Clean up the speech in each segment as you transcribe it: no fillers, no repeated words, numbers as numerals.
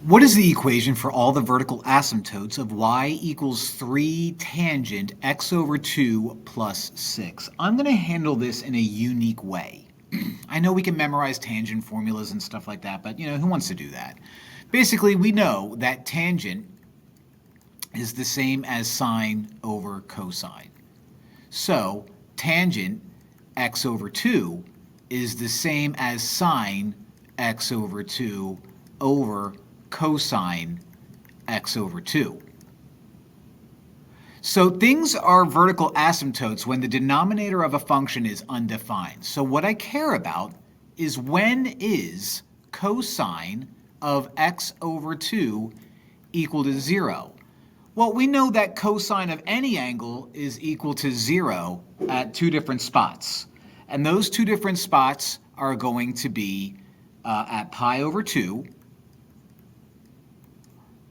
What is the equation for all the vertical asymptotes of y equals 3 tangent x over 2 plus 6? I'm going to handle this in a unique way. I know we can memorize tangent formulas and stuff like that, but who wants to do that? Basically, we know that tangent is the same as sine over cosine. So tangent x over 2 is the same as sine x over 2 over cosine x over 2. So things are vertical asymptotes when the denominator of a function is undefined. So what I care about is when is cosine of x over 2 equal to 0? Well, we know that cosine of any angle is equal to 0 at two different spots. And those two different spots are going to be at pi over 2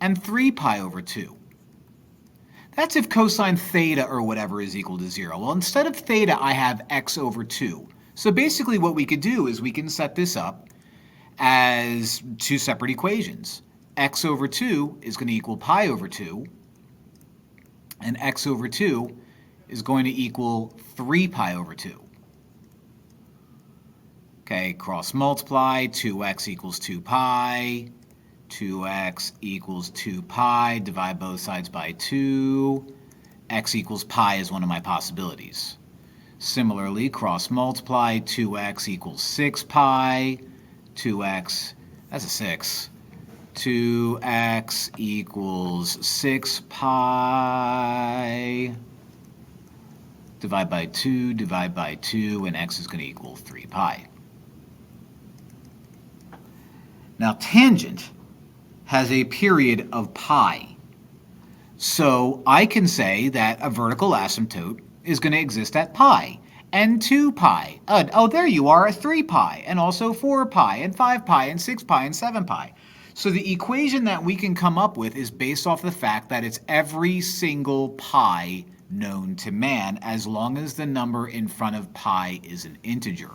and 3 pi over 2. That's if cosine theta or whatever is equal to 0. Well, instead of theta, I have x over 2. So basically what we could do is we can set this up as two separate equations. X over 2 is going to equal pi over 2, and x over 2 is going to equal 3 pi over 2. Okay, cross multiply, 2x equals 2 pi. 2x equals 2 pi, divide both sides by 2. X equals pi is one of my possibilities. Similarly, cross multiply, 2x equals 6 pi. 2x, that's a 6. 2x equals 6 pi. Divide by 2, and x is going to equal 3 pi. Now, tangent has a period of pi. So I can say that a vertical asymptote is going to exist at pi, and 2 pi. Oh, there you are, 3 pi, and also 4 pi, and 5 pi, and 6 pi, and 7 pi. So the equation that we can come up with is based off the fact that it's every single pi known to man, as long as the number in front of pi is an integer.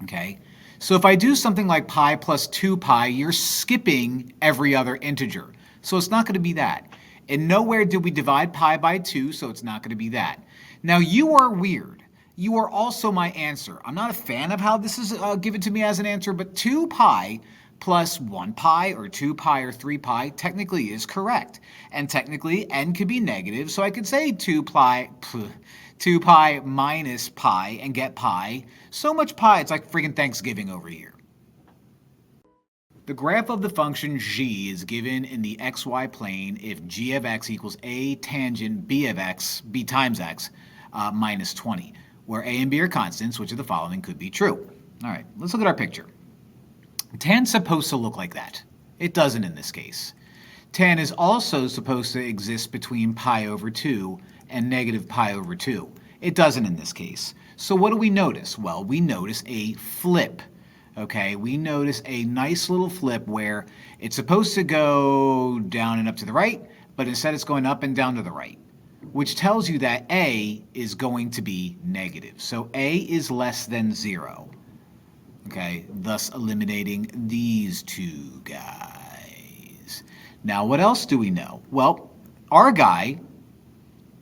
Okay? So if I do something like pi plus 2 pi, you're skipping every other integer. So it's not going to be that. And nowhere did we divide pi by 2, so it's not going to be that. Now you are weird. You are also my answer. I'm not a fan of how this is given to me as an answer, but 2 pi plus 1 pi or 2 pi or 3 pi technically is correct. And technically n could be negative, so I could say 2 pi minus pi and get pi. So much pi, it's like freaking Thanksgiving over here. The graph of the function g is given in the xy plane if g of x equals a tangent b of x, b times x, minus 20, where a and b are constants, which of the following could be true. All right, let's look at our picture. Tan's supposed to look like that. It doesn't in this case. Tan is also supposed to exist between pi over 2 and negative pi over 2. It doesn't in this case. So what do we notice? Well, we notice a flip. Okay, we notice a nice little flip where it's supposed to go down and up to the right, but instead it's going up and down to the right, which tells you that a is going to be negative. So a is less than 0. Okay, thus eliminating these two guys. Now, what else do we know? Well, our guy,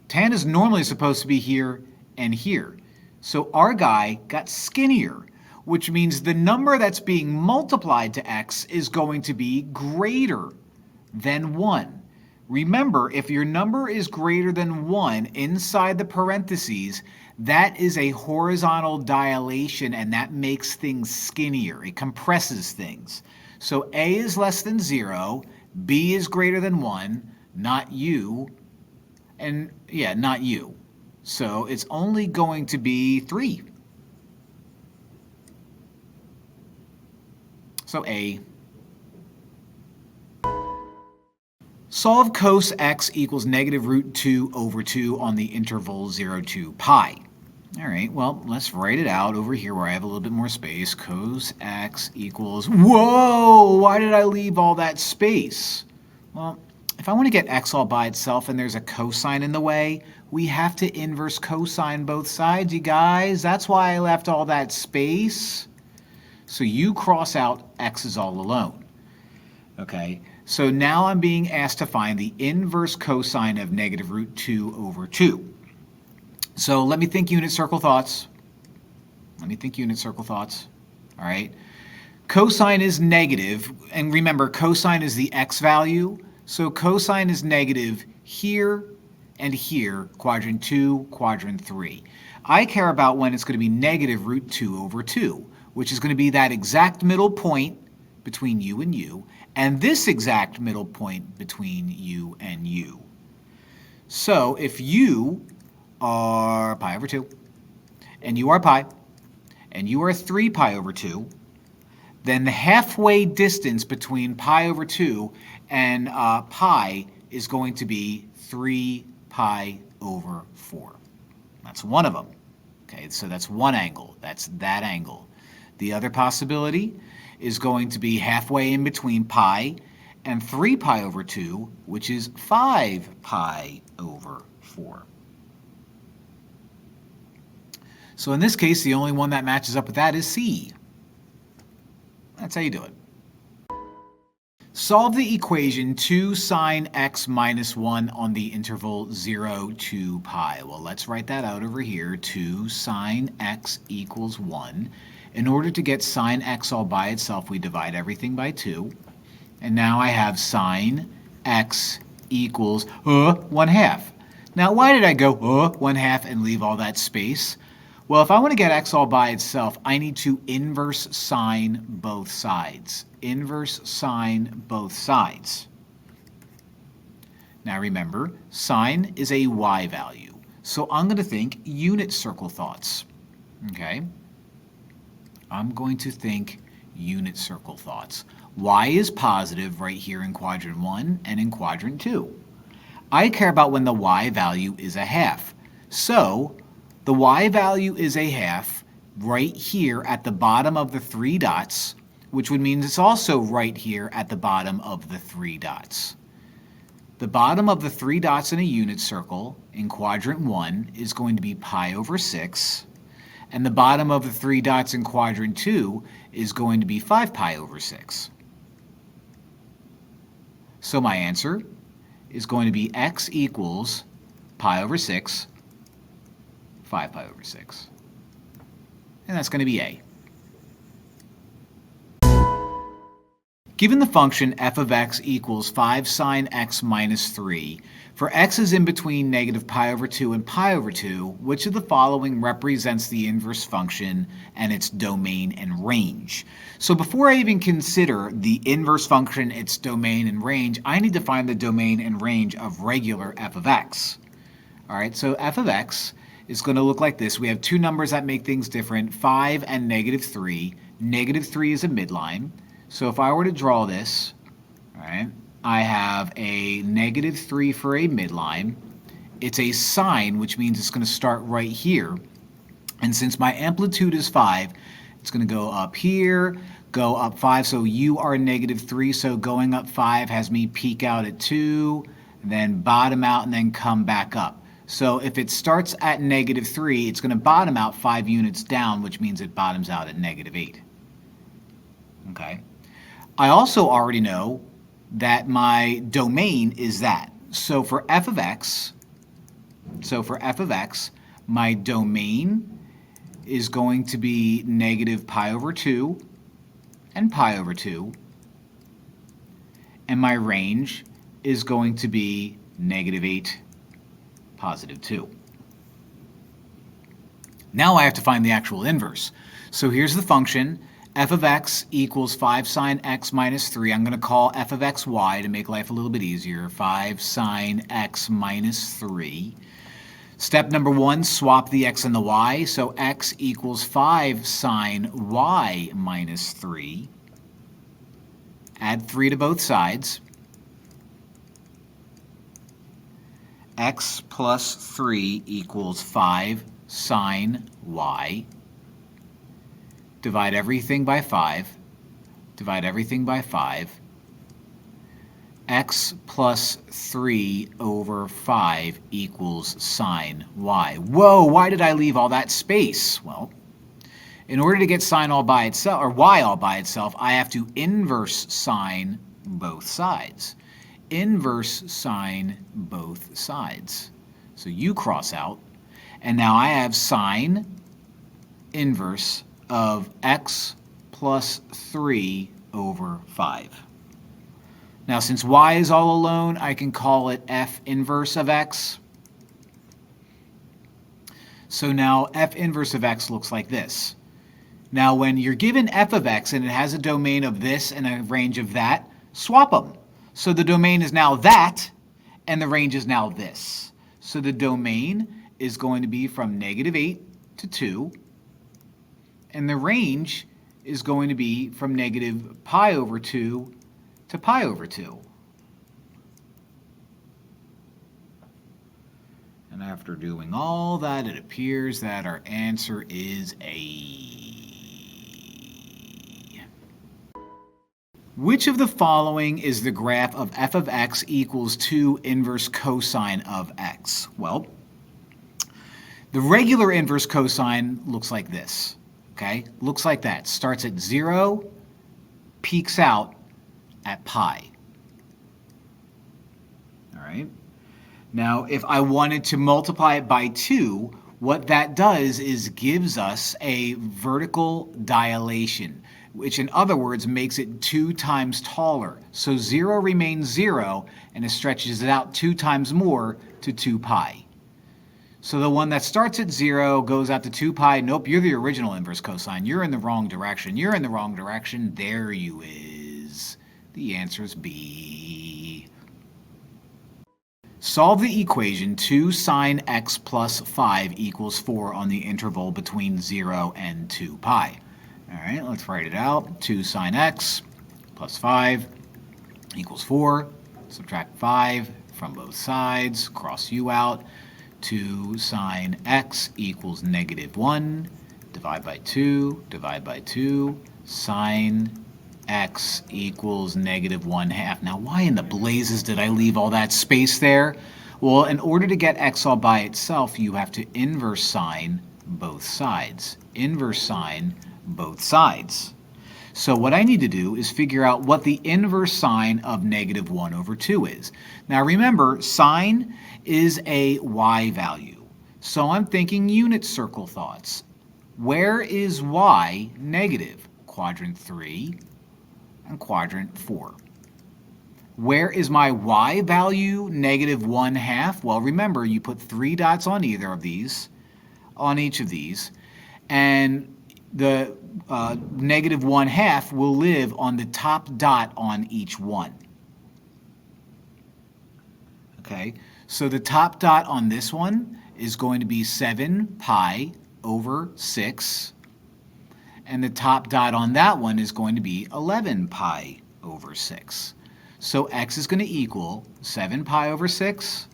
tan is normally supposed to be here and here. So our guy got skinnier, which means the number that's being multiplied to x is going to be greater than 1. Remember, if your number is greater than 1 inside the parentheses, that is a horizontal dilation, and that makes things skinnier. It compresses things. So a is less than 0, b is greater than 1, not u, and yeah, not u. So it's only going to be 3. So a. Solve cos x equals negative root 2 over 2 on the interval 0 to pi. All right, well, let's write it out over here where I have a little bit more space. Cos x equals, whoa, why did I leave all that space? Well, if I want to get x all by itself and there's a cosine in the way, we have to inverse cosine both sides, you guys. That's why I left all that space. So you cross out x's all alone. Okay, so now I'm being asked to find the inverse cosine of negative root 2 over 2. So let me think unit circle thoughts. All right. Cosine is negative, and remember, cosine is the x value. So cosine is negative here and here, quadrant 2, quadrant 3. I care about when it's going to be negative root 2 over 2, which is going to be that exact middle point between u and u, and this exact middle point between u and u. So if u are pi over 2, and u are pi, and u are 3 pi over 2, then the halfway distance between pi over 2 and pi is going to be 3 pi over 4. That's one of them. Okay, so that's one angle. That's that angle. The other possibility is going to be halfway in between pi and 3 pi over 2, which is 5 pi over 4. So in this case, the only one that matches up with that is C. That's how you do it. Solve the equation 2 sine x minus 1 on the interval 0 to pi. Well, let's write that out over here. 2 sine x equals 1. In order to get sine x all by itself, we divide everything by 2. And now I have sine x equals 1/2. Now, why did I go 1/2 and leave all that space? Well, if I want to get x all by itself, I need to inverse sine both sides. Inverse sine both sides. Now remember, sine is a y value. So I'm going to think unit circle thoughts. Okay? I'm going to think unit circle thoughts. Y is positive right here in quadrant 1 and in quadrant 2. I care about when the y value is 1/2. So the y value is 1/2 right here at the bottom of the 3 dots, which would mean it's also right here at the bottom of the 3 dots. The bottom of the 3 dots in a unit circle in quadrant 1 is going to be pi over 6, and the bottom of the 3 dots in quadrant 2 is going to be 5 pi over 6. So my answer is going to be x equals pi over 6, 5 pi over 6. And that's going to be A. Given the function f of x equals 5 sine x minus 3, for x is in between negative pi over 2 and pi over 2, which of the following represents the inverse function and its domain and range? So before I even consider the inverse function, its domain and range, I need to find the domain and range of regular f of x. All right, so f of x is going to look like this. We have two numbers that make things different, 5 and negative 3. Negative 3 is a midline. So if I were to draw this, all right, I have a negative 3 for a midline. It's a sine, which means it's going to start right here. And since my amplitude is 5, it's going to go up here, go up 5. So you are negative 3, so going up 5 has me peak out at 2, then bottom out, and then come back up. So if it starts at negative 3, it's going to bottom out 5 units down, which means it bottoms out at negative 8. Okay. I also already know that my domain is that. So for f of x, my domain is going to be negative pi over 2 and pi over 2. And my range is going to be negative 8, positive 2. Now I have to find the actual inverse. So here's the function. F of x equals 5 sine x minus 3. I'm going to call f of x y to make life a little bit easier. 5 sine x minus 3. Step number 1, swap the x and the y. So x equals 5 sine y minus 3. Add 3 to both sides. X plus 3 equals 5 sine y. Divide everything by 5. Divide everything by 5. X plus 3 over 5 equals sine y. Whoa, why did I leave all that space? Well, in order to get sine all by itself, or y all by itself, I have to inverse sine both sides. Inverse sine both sides. So you cross out, and now I have sine inverse of x plus 3 over 5. Now, since y is all alone, I can call it f inverse of x. So now f inverse of x looks like this. Now, when you're given f of x and it has a domain of this and a range of that, swap them. So the domain is now that, and the range is now this. So the domain is going to be from -8 to 2, and the range is going to be from -pi/2 to pi/2. And after doing all that, it appears that our answer is A. Which of the following is the graph of f of x equals 2 inverse cosine of x? Well, the regular inverse cosine looks like this, okay? Looks like that. Starts at 0, peaks out at pi. All right? Now, if I wanted to multiply it by 2, what that does is gives us a vertical dilation, which in other words makes it 2 times taller. So 0 remains 0, and it stretches it out 2 times more to 2 pi. So the one that starts at 0 goes out to 2 pi. Nope, you're the original inverse cosine. You're in the wrong direction. You're in the wrong direction. There you is. The answer is B. Solve the equation 2 sine x plus 5 equals 4 on the interval between 0 and 2 pi. All right, let's write it out. 2 sine x plus 5 equals 4. Subtract 5 from both sides. Cross u out. 2 sine x equals -1. Divide by 2. Divide by 2. Sine x equals -1/2. Now, why in the blazes did I leave all that space there? Well, in order to get x all by itself, you have to inverse sine both sides. Inverse sine both sides. So what I need to do is figure out what the inverse sine of -1/2 is. Now remember, sine is a y value. So I'm thinking unit circle thoughts. Where is y negative? Quadrant 3 and quadrant 4. Where is my y value -1/2? Well, remember, you put 3 dots on either of these, on each of these, and the -1/2 will live on the top dot on each one. Okay, so the top dot on this one is going to be 7 pi over 6, and the top dot on that one is going to be 11 pi over 6. So x is going to equal 7 pi over 6,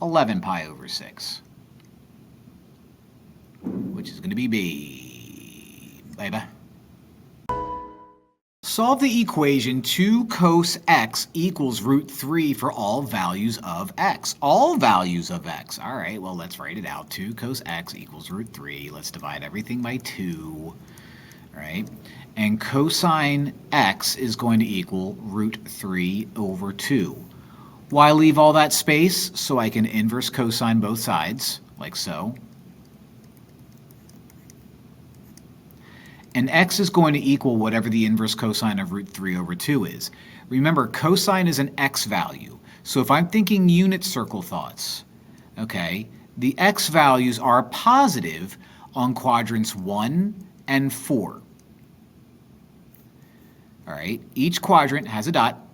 11 pi over 6, which is going to be B. Baby. Solve the equation 2 cos x equals √3 for all values of x. All values of x. All right, well, let's write it out. 2 cos x equals √3. Let's divide everything by 2. All right, and cosine x is going to equal √3 over 2. Why leave all that space? So I can inverse cosine both sides, like so. And x is going to equal whatever the inverse cosine of √3 over 2 is. Remember, cosine is an x value. So if I'm thinking unit circle thoughts, okay, the x values are positive on quadrants 1 and 4. All right, each quadrant has a dot,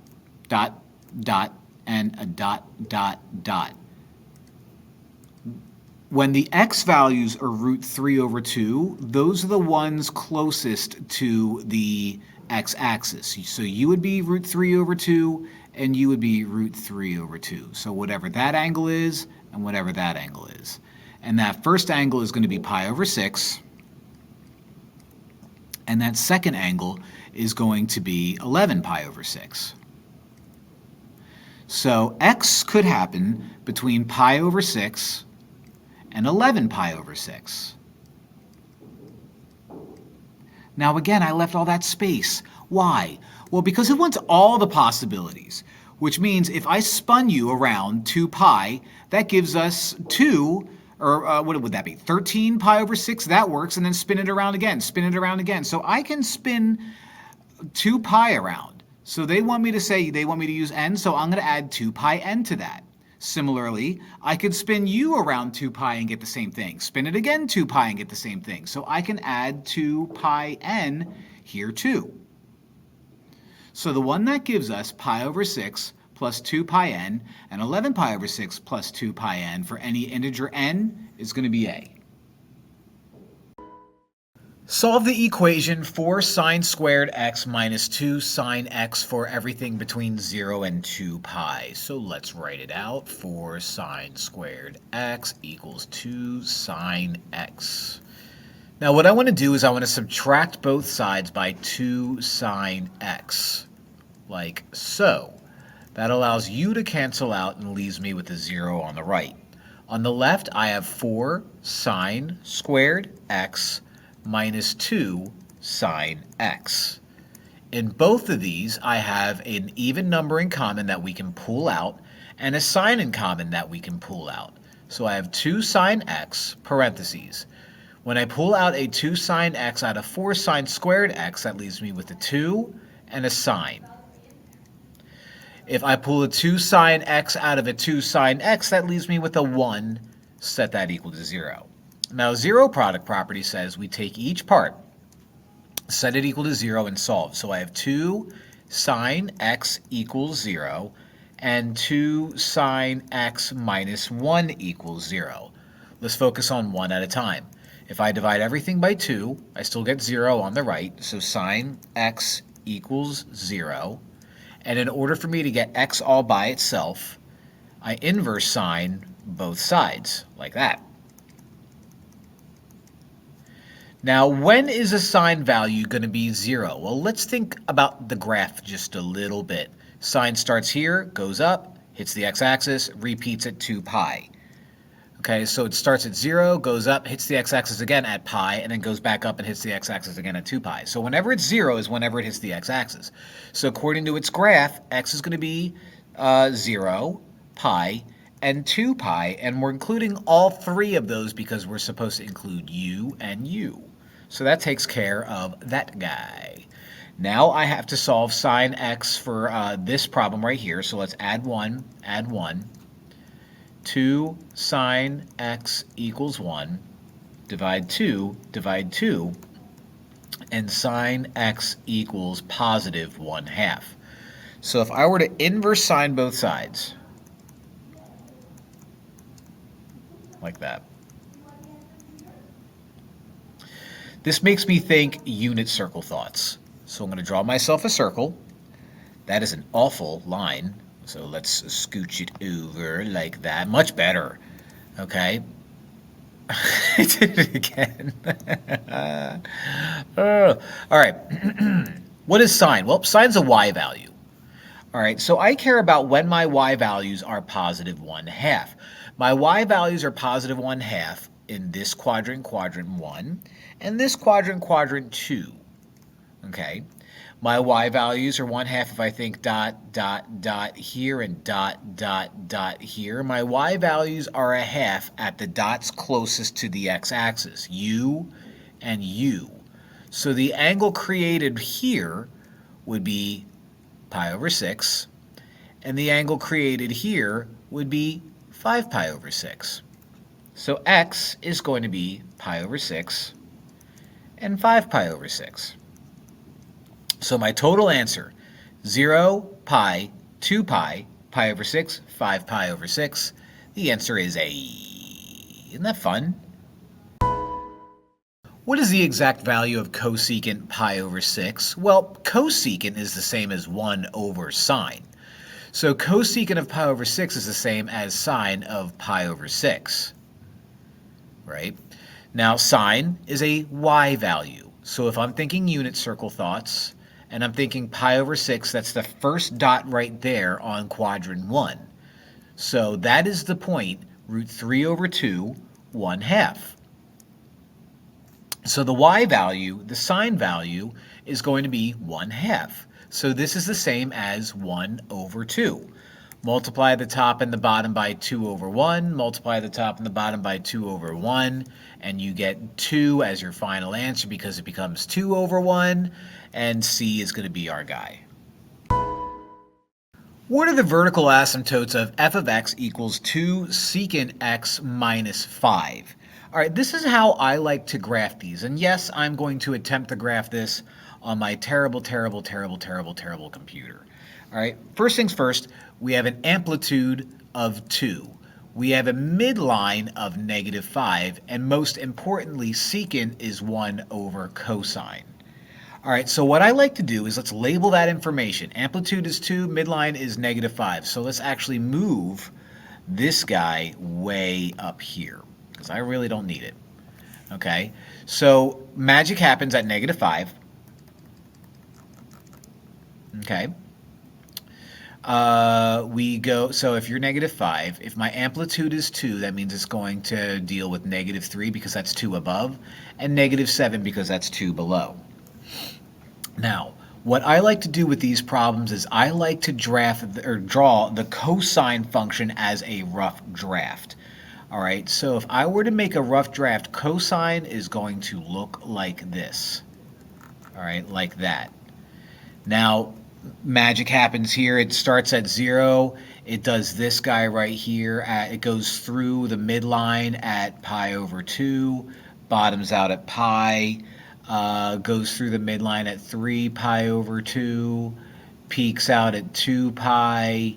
dot, dot, and a dot, dot, dot. When the x values are √3 over 2, those are the ones closest to the x-axis. So you would be √3 over 2, and you would be √3 over 2. So whatever that angle is, and whatever that angle is. And that first angle is going to be pi over 6, and that second angle is going to be 11 pi over 6. So x could happen between pi over 6 and 11 pi over 6. Now again, I left all that space. Why? Well, because it wants all the possibilities, which means if I spun you around 2 pi, that gives us 2, or what would that be, 13 pi over 6? That works, and then spin it around again, spin it around again. So I can spin 2 pi around. So they want me to use n, so I'm going to add 2 pi n to that. Similarly, I could spin u around 2 pi and get the same thing. Spin it again 2 pi and get the same thing. So I can add 2 pi n here too. So the one that gives us pi over 6 plus 2 pi n and 11 pi over 6 plus 2 pi n for any integer n is going to be a. Solve the equation 4 sine squared x minus 2 sine x for everything between 0 and 2 pi. So let's write it out. 4 sine squared x equals 2 sine x. Now what I want to do is I want to subtract both sides by 2 sine x, like so. That allows u to cancel out and leaves me with a 0 on the right. On the left, I have 4 sine squared x minus 2 sine x. In both of these, I have an even number in common that we can pull out and a sign in common that we can pull out. So I have 2 sine x, parentheses. When I pull out a 2 sine x out of 4 sine squared x, that leaves me with a 2 and a sine. If I pull a 2 sine x out of a 2 sine x, that leaves me with a 1, set that equal to 0. Now, zero product property says we take each part, set it equal to 0, and solve. So I have 2 sine x equals 0, and 2 sine x minus 1 equals 0. Let's focus on one at a time. If I divide everything by 2, I still get 0 on the right, so sine x equals 0. And in order for me to get x all by itself, I inverse sine both sides, like that. Now, when is a sine value going to be 0? Well, let's think about the graph just a little bit. Sine starts here, goes up, hits the x-axis, repeats at 2 pi. Okay, so it starts at 0, goes up, hits the x-axis again at pi, and then goes back up and hits the x-axis again at 2 pi. So whenever it's 0 is whenever it hits the x-axis. So according to its graph, x is going to be 0, pi, and 2 pi, and we're including all three of those because we're supposed to include u and u. So that takes care of that guy. Now I have to solve sine x for this problem right here. So let's add 1, add 1. 2 sine x equals 1. Divide 2, and sine x equals positive 1/2. So if I were to inverse sine both sides, like that, this makes me think unit circle thoughts. So I'm going to draw myself a circle. That is an awful line. So let's scooch it over like that. Much better. Okay. I did it again. All right. What is sine? Well, sine's a y value. All right. So I care about when my y values are positive 1/2. My y values are positive 1/2 in this quadrant, quadrant 1, and this quadrant, quadrant 2. Okay. My y values are 1/2 if I think dot, dot, dot here and dot, dot, dot here. My y values are 1/2 at the dots closest to the x-axis, u and u. So the angle created here would be pi over 6, and the angle created here would be 5 pi over 6. So x is going to be pi over 6 and 5 pi over 6. So my total answer, 0, pi, 2 pi, pi over 6, 5 pi over 6. The answer is A. Isn't that fun? What is the exact value of cosecant pi over 6? Well, cosecant is the same as 1 over sine. So cosecant of pi over 6 is the same as sine of pi over 6. Right? Now, sine is a y value. So if I'm thinking unit circle thoughts, and I'm thinking pi over 6, that's the first dot right there on quadrant 1. So that is the point, root 3 over 2, 1/2. So the y value, the sine value, is going to be 1/2. So this is the same as 1 over 2. Multiply the top and the bottom by 2 over 1, multiply the top and the bottom by 2 over 1, and you get 2 as your final answer because it becomes 2 over 1, and C is going to be our guy. What are the vertical asymptotes of f of x equals 2 secant x minus 5? All right, this is how I like to graph these. And yes, I'm going to attempt to graph this on my terrible computer. All right, first things first, we have an amplitude of 2. We have a midline of -5, and most importantly, secant is 1 over cosine. All right, so what I like to do is let's label that information. Amplitude is 2, midline is -5. So let's actually move this guy way up here because I really don't need it. Okay, so magic happens at -5. Okay. So if you're -5, if my amplitude is 2, that means it's going to deal with -3 because that's 2 above, and -7 because that's 2 below. Now, what I like to do with these problems is I like to draw the cosine function as a rough draft. All right, so if I were to make a rough draft, cosine is going to look like this. All right, like that. Now, magic happens here. It starts at 0. It does this guy right here. It goes through the midline at pi over 2, bottoms out at pi, goes through the midline at 3 pi over 2, peaks out at 2 pi,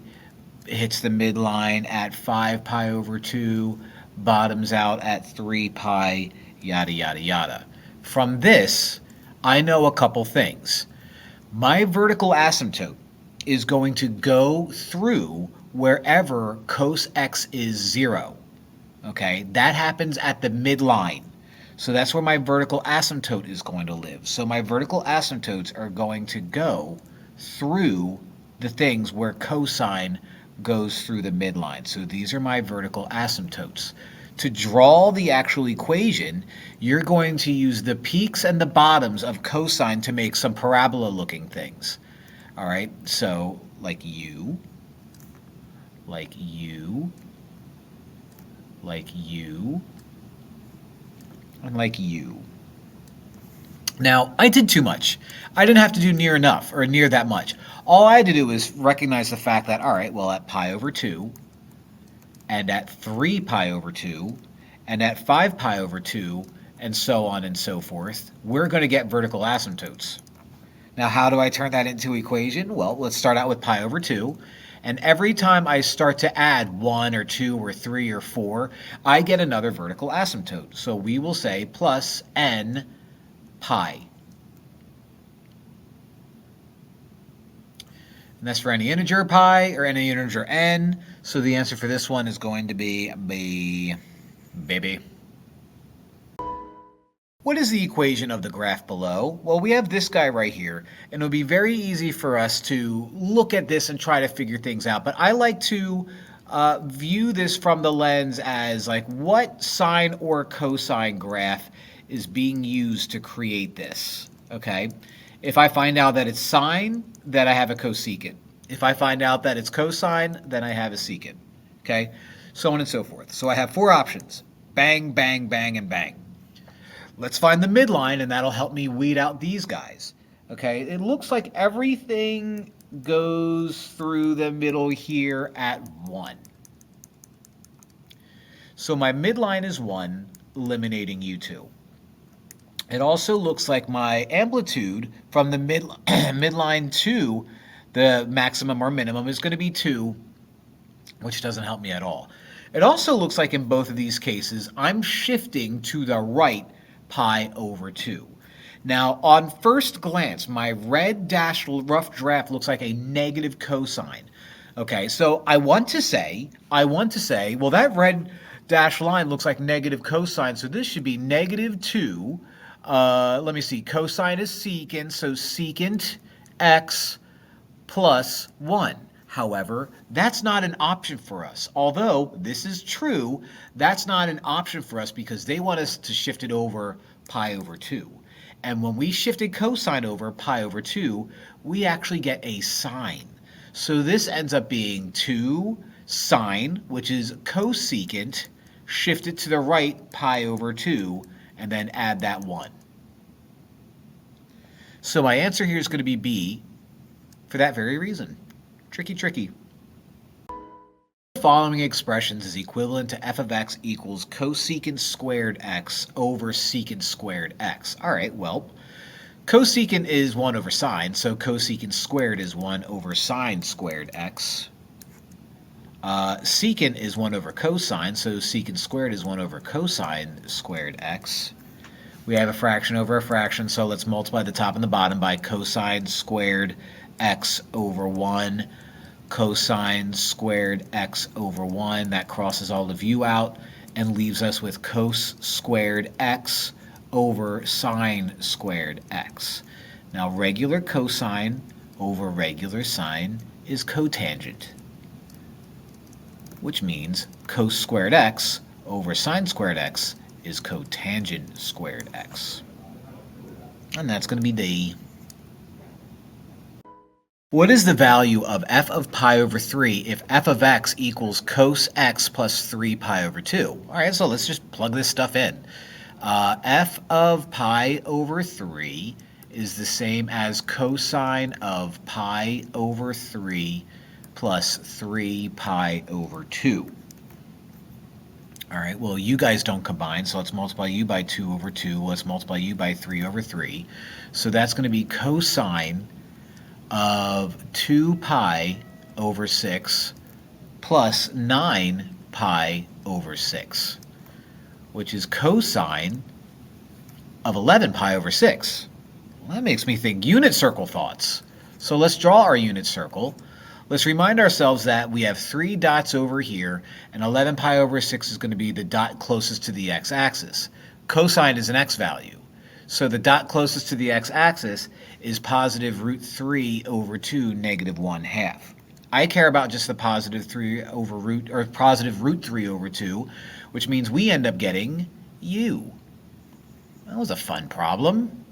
hits the midline at 5 pi over 2, bottoms out at 3 pi, yada, yada, yada. From this, I know a couple things. My vertical asymptote is going to go through wherever cos x is 0. Okay, that happens at the midline. So that's where my vertical asymptote is going to live. So my vertical asymptotes are going to go through the things where cosine goes through the midline. So these are my vertical asymptotes. To draw the actual equation, you're going to use the peaks and the bottoms of cosine to make some parabola-looking things. All right, so like u, like u, like u, and like u. Now, I did too much. I didn't have to do near enough or near that much. All I had to do was recognize the fact that, all right, well, at pi over 2, and at 3 pi over 2, and at 5 pi over 2, and so on and so forth, we're going to get vertical asymptotes. Now, how do I turn that into an equation? Well, let's start out with pi over 2. And every time I start to add 1 or 2 or 3 or 4, I get another vertical asymptote. So we will say plus n pi. And that's for any integer pi or any integer n. So the answer for this one is going to be B, baby. What is the equation of the graph below? Well, we have this guy right here, and it'll be very easy for us to look at this and try to figure things out. But I like to view this from the lens as like what sine or cosine graph is being used to create this, okay? If I find out that it's sine, then I have a cosecant. If I find out that it's cosine, then I have a secant, okay? So on and so forth. So I have 4 options, bang, bang, bang, and bang. Let's find the midline, and that'll help me weed out these guys. Okay, it looks like everything goes through the middle here at 1. So my midline is 1, eliminating U2. It also looks like my amplitude from the midline to the maximum or minimum is going to be 2, which doesn't help me at all. It also looks like in both of these cases, I'm shifting to the right pi over 2. Now, on first glance, my red dashed rough draft looks like a negative cosine. Okay, so I want to say, well, that red dashed line looks like negative cosine, so this should be -2. Let me see, cosine is secant, so secant x plus 1. However, that's not an option for us. Although this is true, that's not an option for us because they want us to shift it over pi over 2. And when we shifted cosine over pi over 2, we actually get a sine. So this ends up being 2 sine, which is cosecant, shifted to the right pi over 2, and then add that 1. So my answer here is going to be B for that very reason. Tricky, tricky. The following expressions is equivalent to f of x equals cosecant squared x over secant squared x. All right, well, cosecant is 1 over sine, so cosecant squared is 1 over sine squared x. Secant is 1 over cosine, so secant squared is 1 over cosine squared x. We have a fraction over a fraction, so let's multiply the top and the bottom by cosine squared x over 1, cosine squared x over 1. That crosses all of u out and leaves us with cos squared x over sine squared x. Now regular cosine over regular sine is cotangent, which means cos squared x over sine squared x is cotangent squared x. And that's going to be D. What is the value of f of pi over 3 if f of x equals cos x plus 3 pi over 2? All right, so let's just plug this stuff in. F of pi over 3 is the same as cosine of pi over 3 plus 3 pi over 2. All right, well, you guys don't combine, so let's multiply u by 2 over 2. Let's multiply u by 3 over 3. So that's going to be cosine of 2 pi over 6 plus 9 pi over 6, which is cosine of 11 pi over 6. Well, that makes me think unit circle thoughts. So let's draw our unit circle. Let's remind ourselves that we have 3 dots over here, and 11 pi over 6 is going to be the dot closest to the x-axis. Cosine is an x value. So the dot closest to the x-axis is positive root 3 over 2 negative 1/2. I care about just the positive 3 over root, or positive root 3 over 2, which means we end up getting u. That was a fun problem.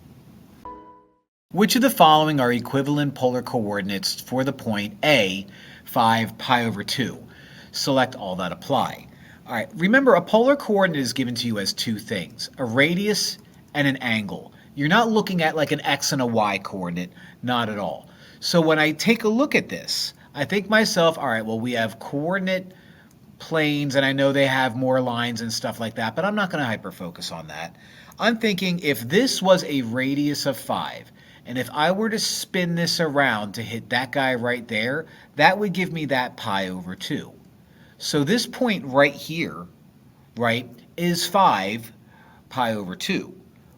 Which of the following are equivalent polar coordinates for the point A, 5 pi over 2? Select all that apply. All right, remember a polar coordinate is given to you as 2 things, a radius and an angle. You're not looking at like an x and a y coordinate, not at all. So when I take a look at this, I think myself, all right, well, we have coordinate planes, and I know they have more lines and stuff like that, but I'm not going to hyper-focus on that. I'm thinking if this was a radius of 5, and if I were to spin this around to hit that guy right there, that would give me that pi over 2. So this point right here, right, is 5 pi over 2.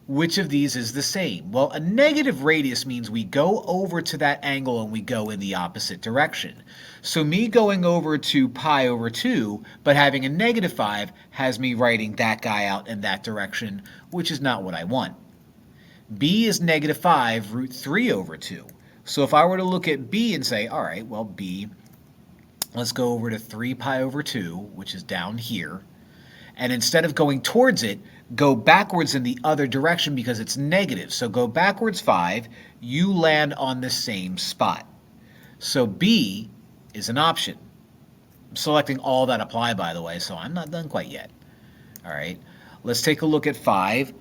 Which of these is the same? Well, a negative radius means we go over to that angle and we go in the opposite direction. So me going over to pi over 2, but having a negative 5 has me writing that guy out in that direction, which is not what I want. B is negative 5 root 3 over 2. So if I were to look at B and say, all right, well, B, let's go over to 3 pi over 2, which is down here. And instead of going towards it, go backwards in the other direction because it's negative. So go backwards 5, you land on the same spot. So B is an option. I'm selecting all that apply, by the way, so I'm not done quite yet. All right, let's take a look at 5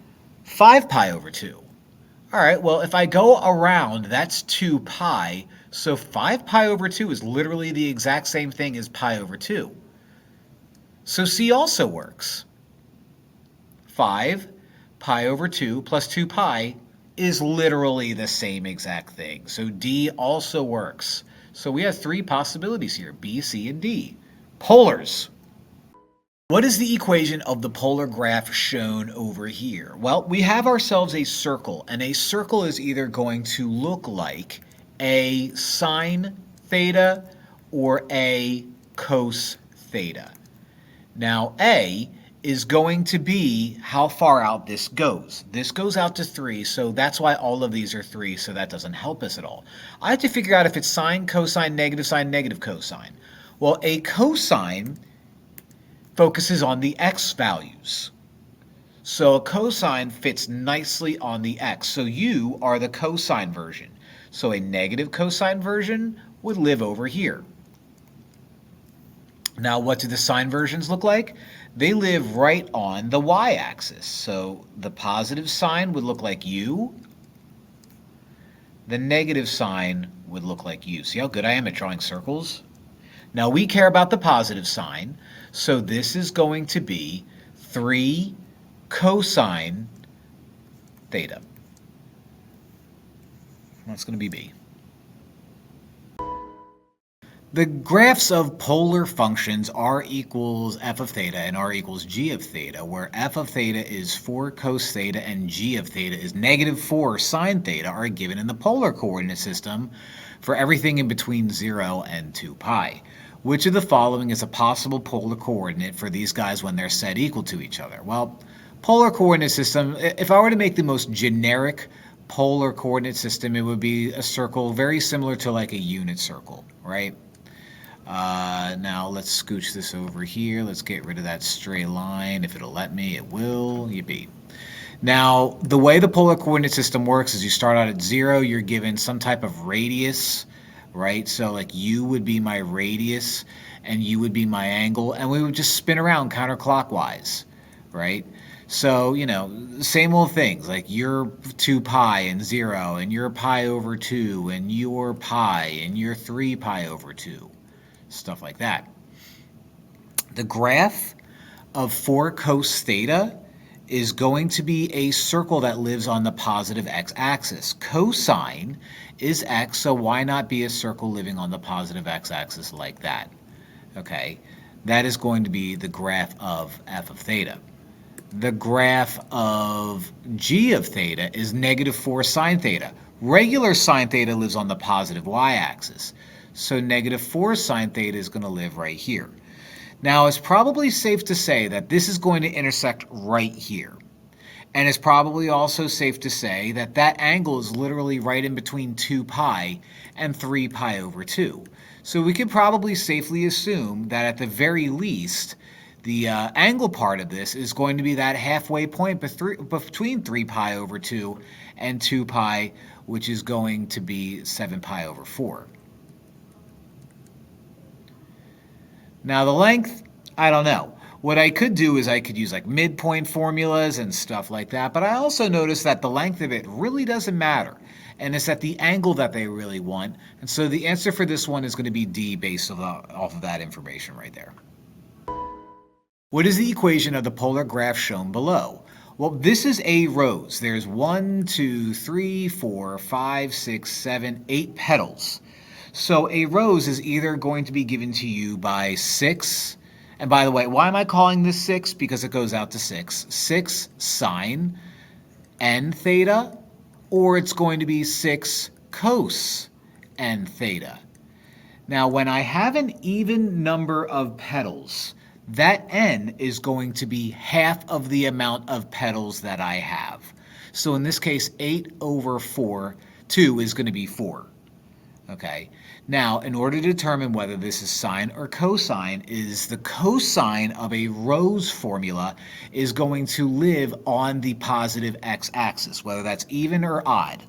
pi over 2. All right, well, if I go around, that's 2 pi. So 5 pi over 2 is literally the exact same thing as pi over 2. So C also works. 5 pi over 2 plus 2 pi is literally the same exact thing. So D also works. So we have 3 possibilities here, B, C, and D. Polars. What is the equation of the polar graph shown over here? Well, we have ourselves a circle, and a circle is either going to look like a sine theta or a cos theta. Now, A is going to be how far out this goes. This goes out to 3, so that's why all of these are 3, so that doesn't help us at all. I have to figure out if it's sine, cosine, negative cosine. Well, a cosine focuses on the x values. So a cosine fits nicely on the x. So you are the cosine version. So a negative cosine version would live over here. Now, what do the sine versions look like? They live right on the y-axis. So the positive sign would look like u. The negative sign would look like u. See how good I am at drawing circles? Now, we care about the positive sign. So this is going to be 3 cosine theta. That's going to be b. The graphs of polar functions r equals f of theta and r equals g of theta, where f of theta is 4 cos theta and g of theta is negative 4 sine theta, are given in the polar coordinate system for everything in between 0 and 2 pi. Which of the following is a possible polar coordinate for these guys when they're set equal to each other? Well, polar coordinate system, if I were to make the most generic polar coordinate system, it would be a circle very similar to like a unit circle, right? Now let's scooch this over here. Let's get rid of that straight line. If it'll let me, it will. Yippee. Now, the way the polar coordinate system works is you start out at 0, you're given some type of radius, right? So like u would be my radius and u would be my angle, and we would just spin around counterclockwise, right? So, you know, same old things, like your 2 pi and 0, and your pi over 2, and your pi, and your 3 pi over 2. Stuff like that. The graph of 4 cos theta is going to be a circle that lives on the positive x-axis. Cosine is x, so why not be a circle living on the positive x-axis like that? Okay, that is going to be the graph of f of theta. The graph of g of theta is negative 4 sine theta. Regular sine theta lives on the positive y-axis. So negative 4 sine theta is going to live right here. Now, it's probably safe to say that this is going to intersect right here. And it's probably also safe to say that that angle is literally right in between 2 pi and 3 pi over 2. So we could probably safely assume that at the very least, the angle part of this is going to be that halfway point between 3 pi over 2 and 2 pi, which is going to be 7 pi over 4. Now the length, I don't know. What I could do is I could use like midpoint formulas and stuff like that, but I also noticed that the length of it really doesn't matter. And it's at the angle that they really want. And so the answer for this one is going to be D based off of that information right there. What is the equation of the polar graph shown below? Well, this is A rows. There's 1, 2, 3, 4, 5, 6, 7, 8 petals. So a rose is either going to be given to you by 6, and by the way, why am I calling this 6? Because it goes out to 6. 6 sine n theta, or it's going to be 6 cos n theta. Now, when I have an even number of petals, that n is going to be half of the amount of petals that I have. So in this case, 8 over 4, 2 is going to be 4. Okay, now in order to determine whether this is sine or cosine, is the cosine of a rose formula is going to live on the positive x-axis, whether that's even or odd.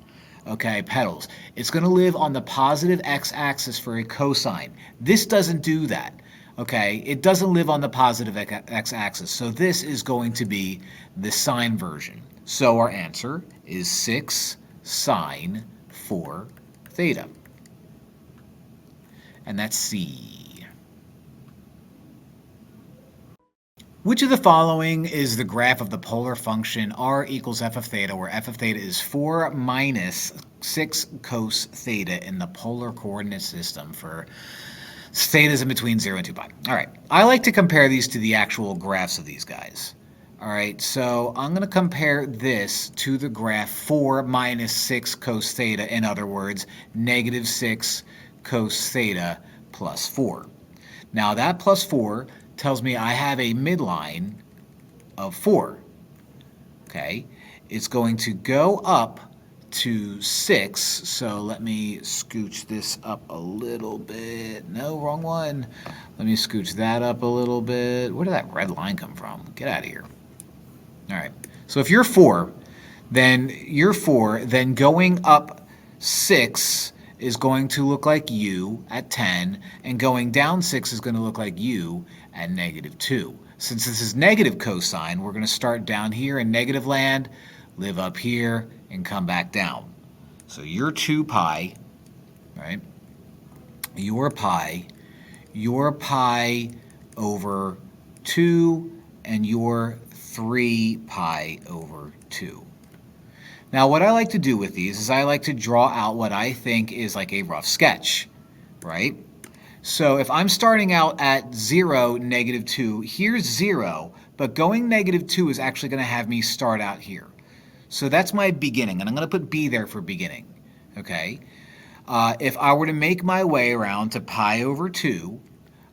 Okay, petals. It's going to live on the positive x-axis for a cosine. This doesn't do that. Okay, it doesn't live on the positive x-axis, so this is going to be the sine version. So our answer is 6 sine 4 theta. And that's C. Which of the following is the graph of the polar function r equals f of theta, where f of theta is 4 minus 6 cos theta in the polar coordinate system for theta is in between 0 and 2 pi. All right, I like to compare these to the actual graphs of these guys. All right, so I'm going to compare this to the graph 4 minus 6 cos theta, in other words, negative 6 cos theta plus 4. Now that plus 4 tells me I have a midline of 4. Okay, it's going to go up to 6, so let me scooch this up a little bit. No, wrong one. Let me scooch that up a little bit. Where did that red line come from? Get out of here. All right, So if you're 4, then going up 6 is going to look like u at 10, and going down 6 is going to look like u at -2. Since this is negative cosine, we're going to start down here in negative land, live up here, and come back down. So your 2 pi, right? Your pi over 2, and your 3 pi over 2. Now what I like to do with these is I like to draw out what I think is like a rough sketch, right? So if I'm starting out at 0, -2, here's 0, but going -2 is actually going to have me start out here. So that's my beginning, and I'm going to put B there for beginning, okay? If I were to make my way around to pi over 2,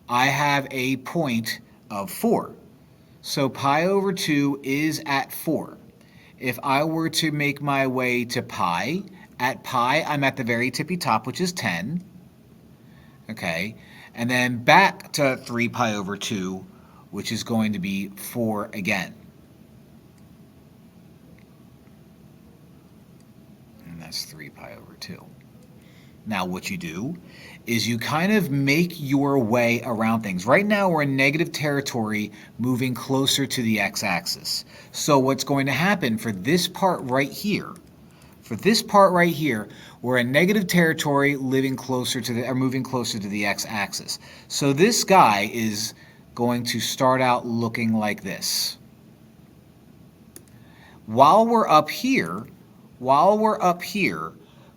I have a point of 4. So pi over 2 is at 4. If I were to make my way to pi, at pi I'm at the very tippy top, which is 10. Okay, and then back to 3 pi over 2, which is going to be 4 again. And that's 3 pi over 2. Now what you do is you kind of make your way around things. Right now we're in negative territory, moving closer to the x-axis. So what's going to happen for this part right here, we're in negative territory, moving closer to the x-axis. So this guy is going to start out looking like this. While we're up here,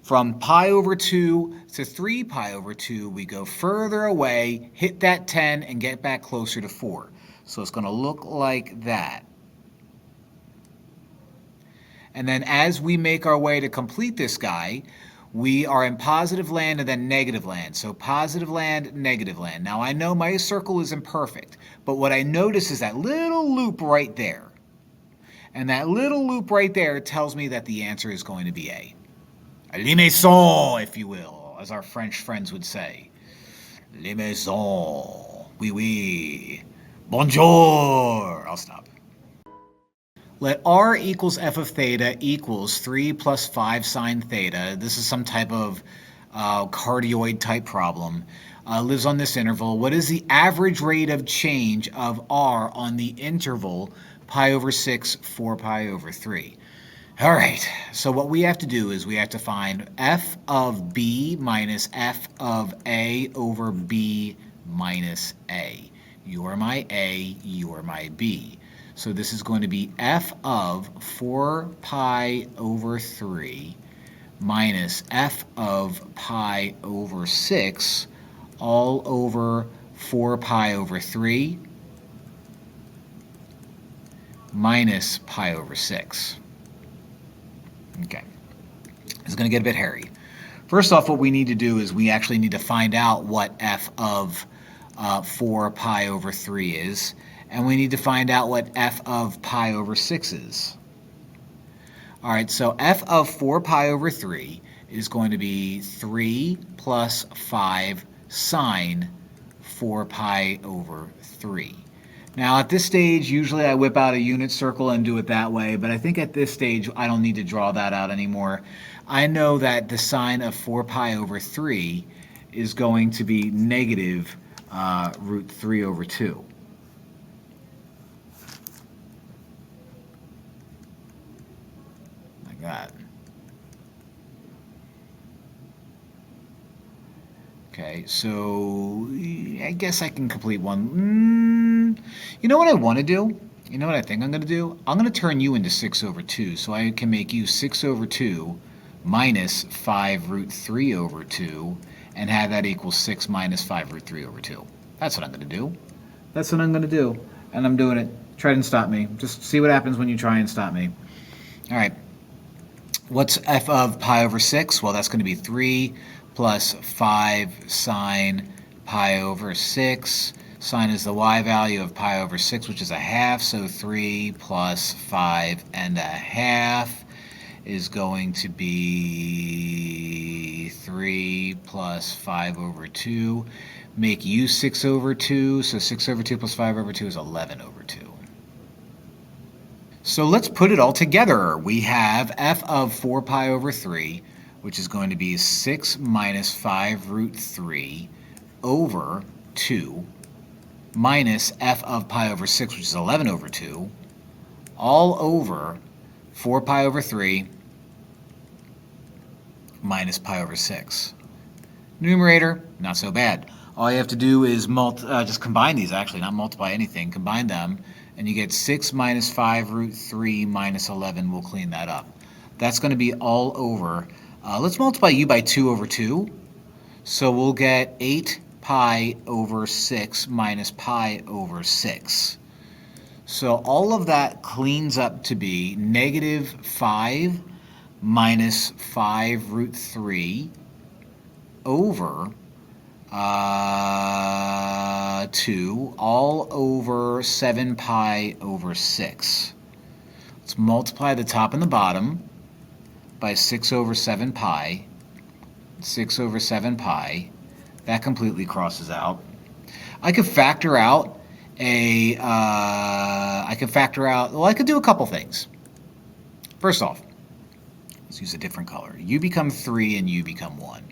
from pi over 2 to 3 pi over 2, we go further away, hit that 10, and get back closer to 4. So it's going to look like that. And then as we make our way to complete this guy, we are in positive land and then negative land. So positive land, negative land. Now I know my circle isn't perfect, but what I notice is that little loop right there. And that little loop right there tells me that the answer is going to be A. Les maisons, if you will, as our French friends would say. Les maisons. Oui, oui. Bonjour. I'll stop. Let r equals f of theta equals 3 plus 5 sine theta. This is some type of cardioid type problem. Lives on this interval. What is the average rate of change of r on the interval pi over 6, 4 pi over 3? All right, so what we have to do is we have to find f of b minus f of a over b minus a. You are my a, you are my b. So this is going to be f of 4 pi over 3 minus f of pi over 6 all over 4 pi over 3 minus pi over 6. Okay, it's going to get a bit hairy. First off, what we need to do is we actually need to find out what f of 4 pi over 3 is, and we need to find out what f of pi over 6 is. All right, so f of 4 pi over 3 is going to be 3 plus 5 sine 4 pi over 3. Now at this stage, usually I whip out a unit circle and do it that way, but I think at this stage I don't need to draw that out anymore. I know that the sine of 4 pi over 3 is going to be negative root 3 over 2. Like that. Okay, so I guess I can complete one. You know what I want to do? You know what I think I'm going to do? I'm going to turn you into 6 over 2, so I can make you 6 over 2 minus 5 root 3 over 2, and have that equal 6 minus 5 root 3 over 2. That's what I'm going to do. That's what I'm going to do, and I'm doing it. Try and stop me. Just see what happens when you try and stop me. All right. What's f of pi over 6? Well, that's going to be 3 plus 5 sine pi over 6. Sine is the y value of pi over 6, which is a half, so 3 plus 5 and a half is going to be 3 plus 5 over 2. Make u 6 over 2, so 6 over 2 plus 5 over 2 is 11 over 2. So let's put it all together. We have f of 4 pi over 3, which is going to be 6 minus 5 root 3 over 2, minus f of pi over 6, which is 11 over 2, all over 4 pi over 3 minus pi over 6. Numerator, not so bad. All you have to do is just combine these, actually, not multiply anything. Combine them, and you get 6 minus 5 root 3 minus 11. We'll clean that up. That's going to be all over. Let's multiply u by 2 over 2. So we'll get 8 pi over 6 minus pi over 6. So all of that cleans up to be negative 5 minus 5 root 3 over 2 all over 7 pi over 6. Let's multiply the top and the bottom by 6 over 7 pi. 6 over 7 pi. That completely crosses out. I could factor out I could do a couple things. First off, let's use a different color. U become 3 and U become 1.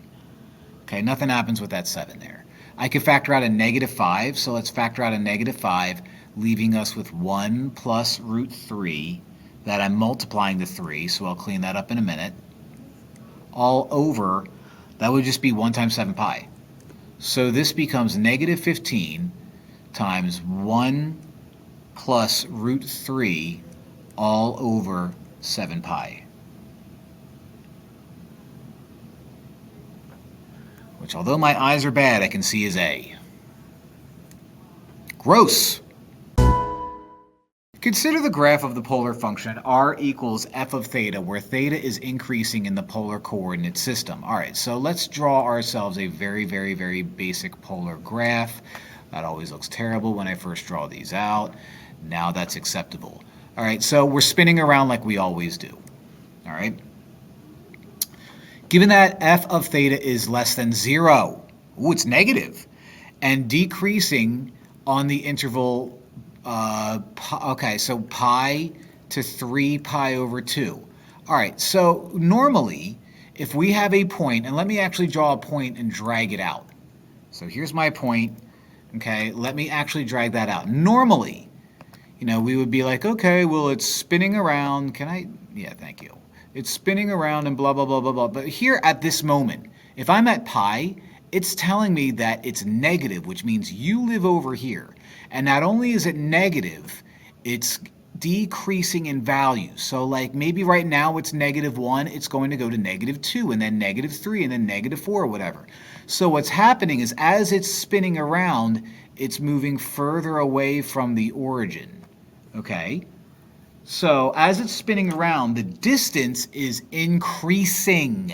Okay, nothing happens with that 7 there. I could factor out a negative 5, so let's factor out a negative 5, leaving us with 1 plus root 3 that I'm multiplying to 3, so I'll clean that up in a minute. All over, that would just be 1 times 7 pi. So this becomes negative 15 times 1 plus root 3 all over 7 pi. Which, although my eyes are bad, I can see is A. Gross! Consider the graph of the polar function r equals f of theta, where theta is increasing in the polar coordinate system. All right, so let's draw ourselves a very, very, very basic polar graph. That always looks terrible when I first draw these out. Now that's acceptable. All right, so we're spinning around like we always do. All right. Given that f of theta is less than 0, ooh, it's negative, and decreasing on the interval, so pi to 3 pi over 2. All right, so normally, if we have a point, and let me actually draw a point and drag it out. So here's my point, okay? Let me actually drag that out. Normally, we would be like, okay, well, it's spinning around. Yeah, thank you. It's spinning around and blah, blah, blah, blah, blah. But here at this moment, if I'm at pi, it's telling me that it's negative, which means you live over here. And not only is it negative, it's decreasing in value. So like maybe right now it's negative 1, it's going to go to negative 2, and then negative 3, and then negative 4, or whatever. So what's happening is as it's spinning around, it's moving further away from the origin. Okay? So as it's spinning around, the distance is increasing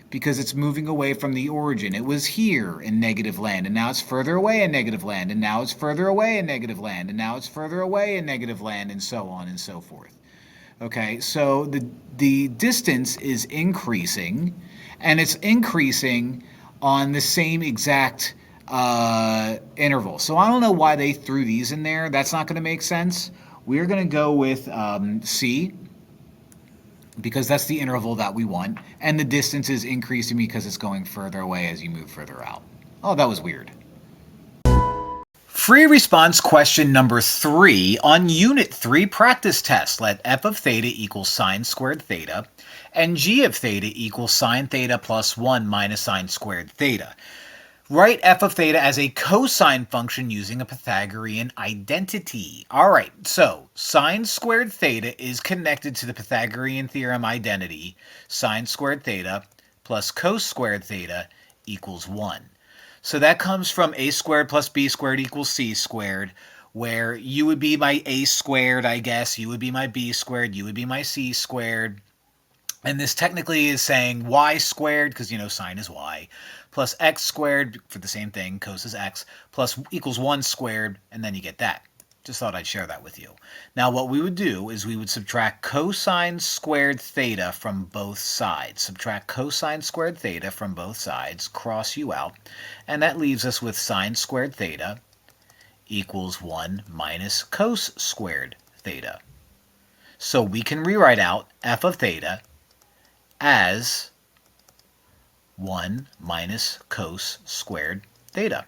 because it's moving away from the origin. It was here in negative land, and now it's further away in negative land, and now it's further away in negative land, and now it's further away in negative land, and so on and so forth. Okay, so the distance is increasing, and it's increasing on the same exact interval. So I don't know why they threw these in there. That's not going to make sense. We're going to go with C, because that's the interval that we want, and the distance is increasing because it's going further away as you move further out. Oh, that was weird. Free response question number 3 on Unit 3 practice test. Let f of theta equal sine squared theta, and g of theta equals sine theta plus 1 minus sine squared theta. Write f of theta as a cosine function using a Pythagorean identity. All right, so sine squared theta is connected to the Pythagorean theorem identity, sine squared theta plus cos squared theta equals 1. So that comes from a squared plus b squared equals c squared, where u would be my a squared, I guess, u would be my b squared, u would be my c squared. And this technically is saying y squared, because, sine is y, plus x squared for the same thing, cos is x, plus equals 1 squared, and then you get that. Just thought I'd share that with you. Now what we would do is we would subtract cosine squared theta from both sides. Subtract cosine squared theta from both sides, cross u out, and that leaves us with sine squared theta equals 1 minus cos squared theta. So we can rewrite out f of theta as 1 minus cos squared theta.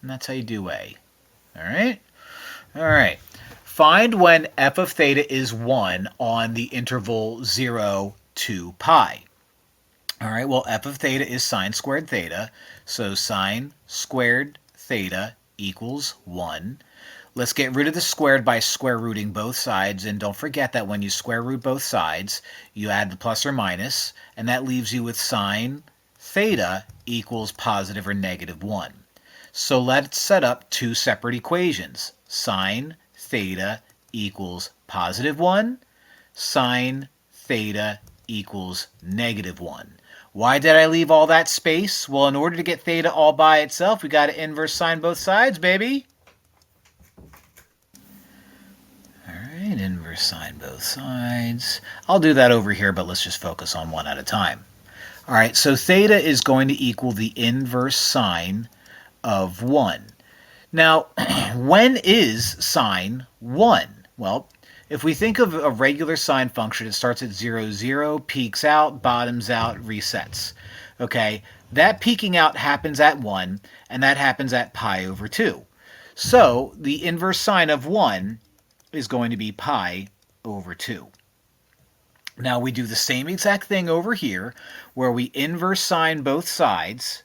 And that's how you do A. All right? All right. Find when f of theta is 1 on the interval 0 to pi. All right, well, f of theta is sine squared theta, so sine squared theta equals 1. Let's get rid of the squared by square rooting both sides, and don't forget that when you square root both sides, you add the plus or minus, and that leaves you with sine theta equals positive or negative 1. So let's set up two separate equations. Sine theta equals positive 1, sine theta equals negative 1. Why did I leave all that space? Well, in order to get theta all by itself, we got to inverse sine both sides, baby. All right, inverse sine both sides. I'll do that over here, but let's just focus on one at a time. All right, so theta is going to equal the inverse sine of 1. Now, when is sine 1? Well, if we think of a regular sine function, it starts at 0, 0, peaks out, bottoms out, resets. Okay, that peaking out happens at 1, and that happens at pi over 2. So the inverse sine of 1 is going to be pi over 2. Now we do the same exact thing over here, where we inverse sine both sides,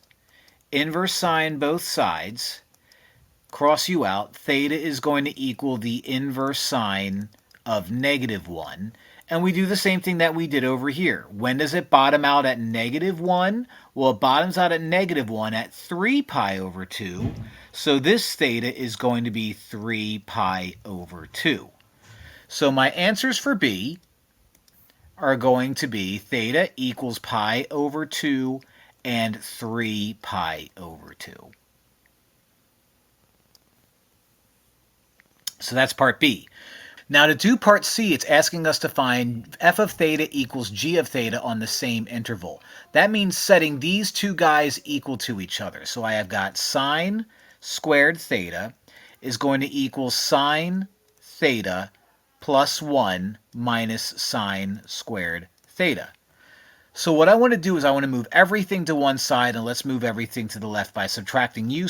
cross you out, theta is going to equal the inverse sine of negative 1. And we do the same thing that we did over here. When does it bottom out at negative 1? Well, it bottoms out at negative 1 at 3 pi over 2. So this theta is going to be 3 pi over 2. So my answers for B are going to be theta equals pi over 2 and 3 pi over 2. So that's part B. Now to do part C, it's asking us to find f of theta equals g of theta on the same interval. That means setting these two guys equal to each other. So I have got sine squared theta is going to equal sine theta plus 1 minus sine squared theta. So what I want to do is I want to move everything to one side, and let's move everything to the left by subtracting u,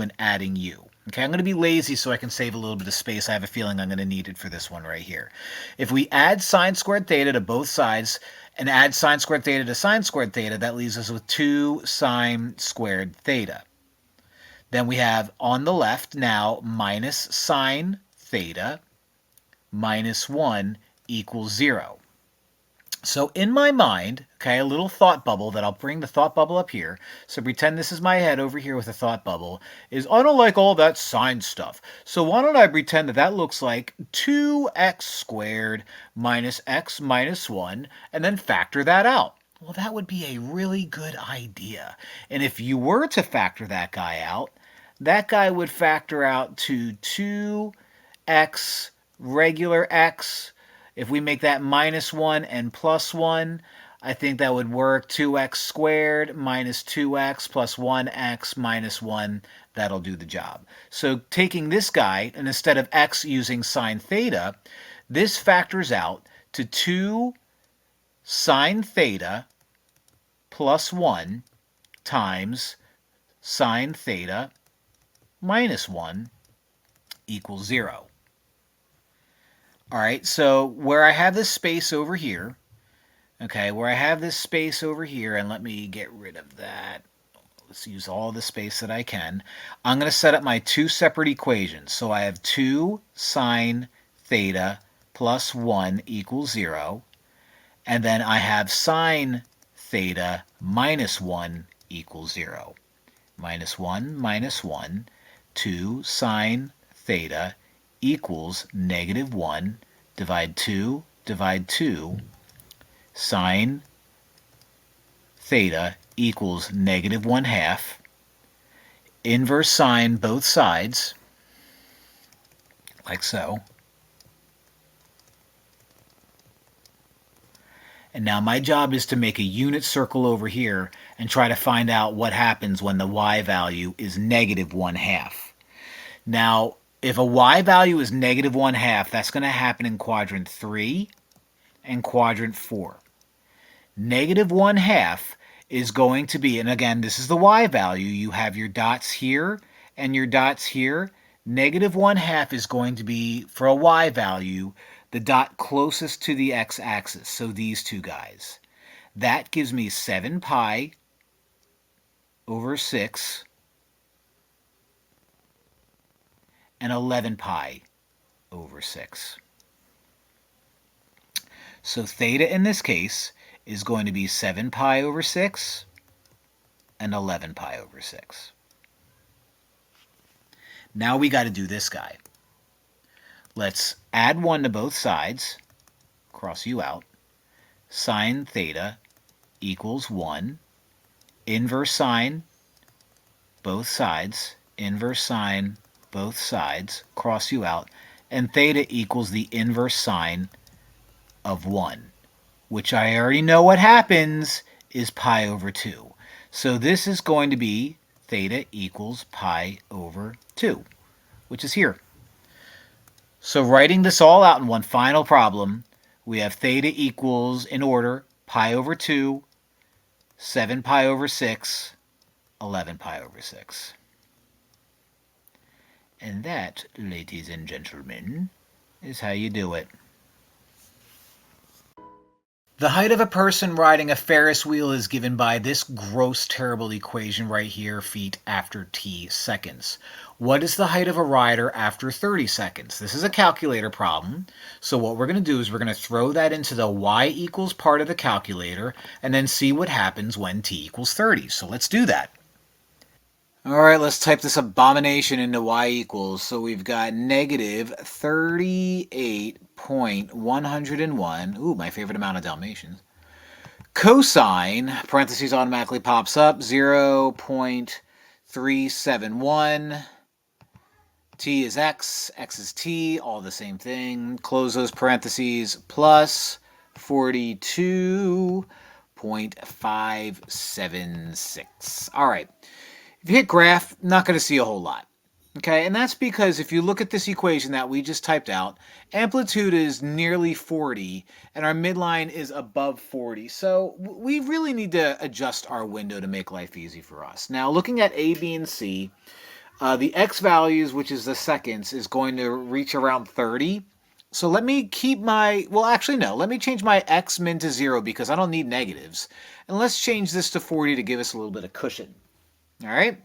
and adding u. Okay, I'm going to be lazy so I can save a little bit of space. I have a feeling I'm going to need it for this one right here. If we add sine squared theta to both sides and add sine squared theta to sine squared theta, that leaves us with 2 sine squared theta. Then we have on the left now minus sine theta minus 1 equals 0. So in my mind, okay, a little thought bubble that I'll bring the thought bubble up here. So pretend this is my head over here with a thought bubble. Is I don't like all that sine stuff. So why don't I pretend that that looks like 2x squared minus x minus 1 and then factor that out. Well, that would be a really good idea. And if you were to factor that guy out, that guy would factor out to 2x regular x. If we make that minus 1 and plus 1, I think that would work. 2x squared minus 2x plus 1x minus 1, that'll do the job. So taking this guy, and instead of x using sine theta, this factors out to 2 sine theta plus 1 times sine theta minus 1 equals 0. All right, so where I have this space over here, and let me get rid of that. Let's use all the space that I can. I'm going to set up my two separate equations. So I have 2 sine theta plus 1 equals 0. And then I have sine theta minus 1 equals 0. Minus 1, 2 sine theta equals negative 1, divide 2, sine theta equals negative 1/2, inverse sine both sides, like so. And now my job is to make a unit circle over here and try to find out what happens when the y value is negative 1/2. Now, If a y value is negative 1/2, that's going to happen in quadrant 3 and quadrant 4. Negative 1/2 is going to be, and again, this is the y value. You have your dots here and your dots here. Negative 1/2 is going to be, for a y value, the dot closest to the x-axis, so these two guys. That gives me 7 pi over 6 and 11 pi over 6. So theta in this case is going to be 7 pi over 6 and 11 pi over 6. Now we got to do this guy. Let's add 1 to both sides, cross u out. Sine theta equals 1. Inverse sine both sides, inverse sine both sides, cross u out. And theta equals the inverse sine of 1, which I already know what happens is pi over 2. So this is going to be theta equals pi over 2, which is here. So writing this all out in one final problem, we have theta equals, in order, pi over 2, 7 pi over 6, 11 pi over 6. And that, ladies and gentlemen, is how you do it. The height of a person riding a Ferris wheel is given by this gross, terrible equation right here, feet after t seconds. What is the height of a rider after 30 seconds? This is a calculator problem, so what we're going to do is we're going to throw that into the y equals part of the calculator and then see what happens when t equals 30. So let's do that. All right, let's type this abomination into y equals. So we've got negative 38.101. Ooh, my favorite amount of Dalmatians. Cosine, parentheses automatically pops up, 0.371. T is x, x is t, all the same thing. Close those parentheses, plus 42.576. All right. If you hit graph, not going to see a whole lot. Okay, and that's because if you look at this equation that we just typed out, amplitude is nearly 40, and our midline is above 40. So we really need to adjust our window to make life easy for us. Now, looking at A, B, and C, the x values, which is the seconds, is going to reach around 30. So let me keep my, well, actually, no. Let me change my x min to 0 because I don't need negatives. And let's change this to 40 to give us a little bit of cushion. All right.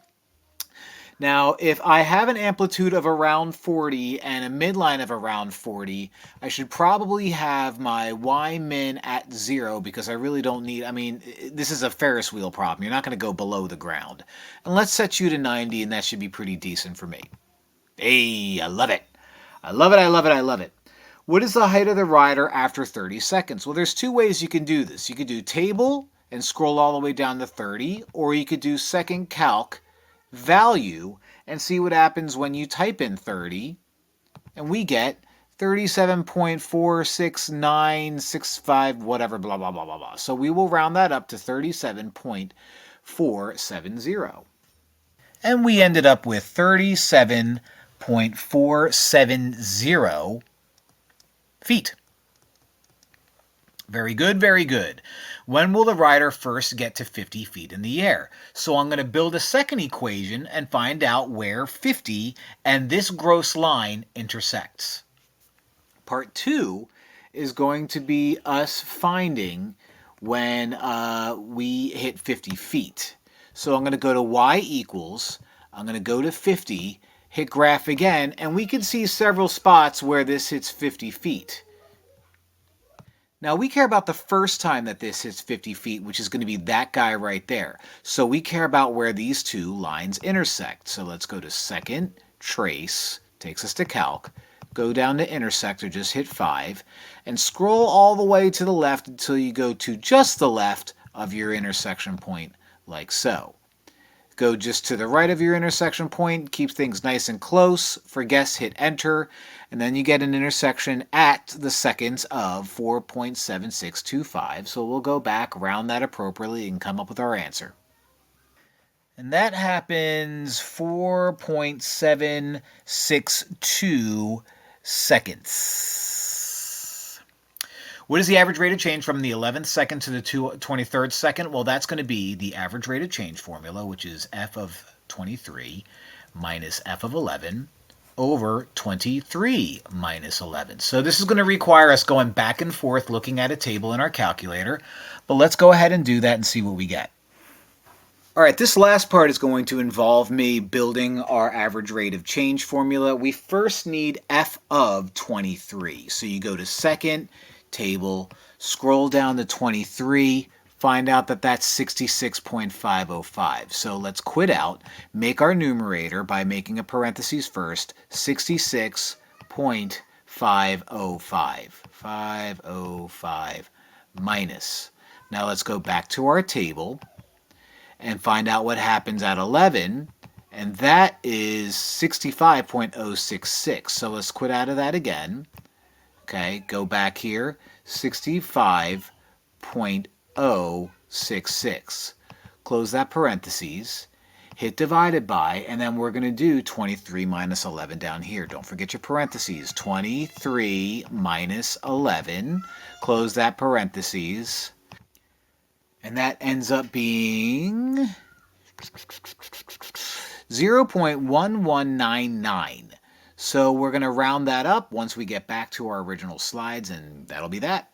Now, if I have an amplitude of around 40 and a midline of around 40, I should probably have my y min at 0 because I really don't need, I mean, this is a Ferris wheel problem. You're not going to go below the ground. And let's set you to 90, and that should be pretty decent for me. Hey, I love it. I love it, I love it, I love it. What is the height of the rider after 30 seconds? Well, there's two ways you can do this. You could do table and scroll all the way down to 30, or you could do second calc value and see what happens when you type in 30, and we get 37.46965 whatever, blah, blah, blah, blah, blah. So we will round that up to 37.470. And we ended up with 37.470 feet. Very good, very good. When will the rider first get to 50 feet in the air? So I'm going to build a second equation and find out where 50 and this gross line intersects. Part 2 is going to be us finding when we hit 50 feet. So I'm going to go to y equals, I'm going to go to 50, hit graph again, and we can see several spots where this hits 50 feet. Now, we care about the first time that this hits 50 feet, which is going to be that guy right there. So we care about where these two lines intersect. So let's go to second, trace, takes us to calc, go down to intersect, or just hit 5, and scroll all the way to the left until you go to just the left of your intersection point, like so. Go just to the right of your intersection point, keep things nice and close. For guess, hit enter, and then you get an intersection at the seconds of 4.7625. So we'll go back, round that appropriately, and come up with our answer. And that happens 4.762 seconds. What is the average rate of change from the 11th second to the 23rd second? Well, that's going to be the average rate of change formula, which is f of 23 minus f of 11 over 23 minus 11. So this is going to require us going back and forth looking at a table in our calculator. But let's go ahead and do that and see what we get. All right, this last part is going to involve me building our average rate of change formula. We first need f of 23. So you go to second, table, scroll down to 23, find out that that's 66.505. So let's quit out, make our numerator by making a parentheses first, 66.505. 505 minus. Now let's go back to our table and find out what happens at 11, and that is 65.066. So let's quit out of that again. Okay, go back here, 65.066. Close that parentheses, hit divided by, and then we're going to do 23 minus 11 down here. Don't forget your parentheses. 23 minus 11, close that parentheses, and that ends up being 0.1199. So we're going to round that up once we get back to our original slides, and that'll be that.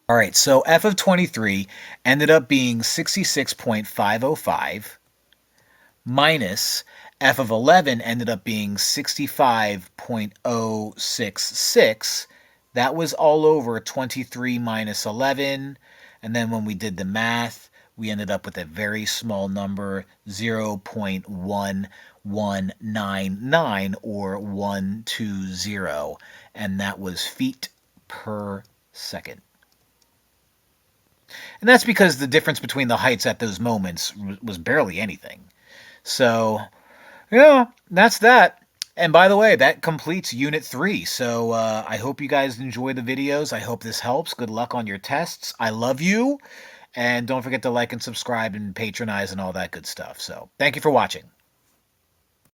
All right, so f of 23 ended up being 66.505 minus f of 11 ended up being 65.066. That was all over 23 minus 11. And then when we did the math, we ended up with a very small number, 0.1199 or 120. And that was feet per second. And that's because the difference between the heights at those moments was barely anything. So, yeah, that's that. And by the way, that completes Unit 3. So I hope you guys enjoy the videos. I hope this helps. Good luck on your tests. I love you. And don't forget to like and subscribe and patronize and all that good stuff. So thank you for watching.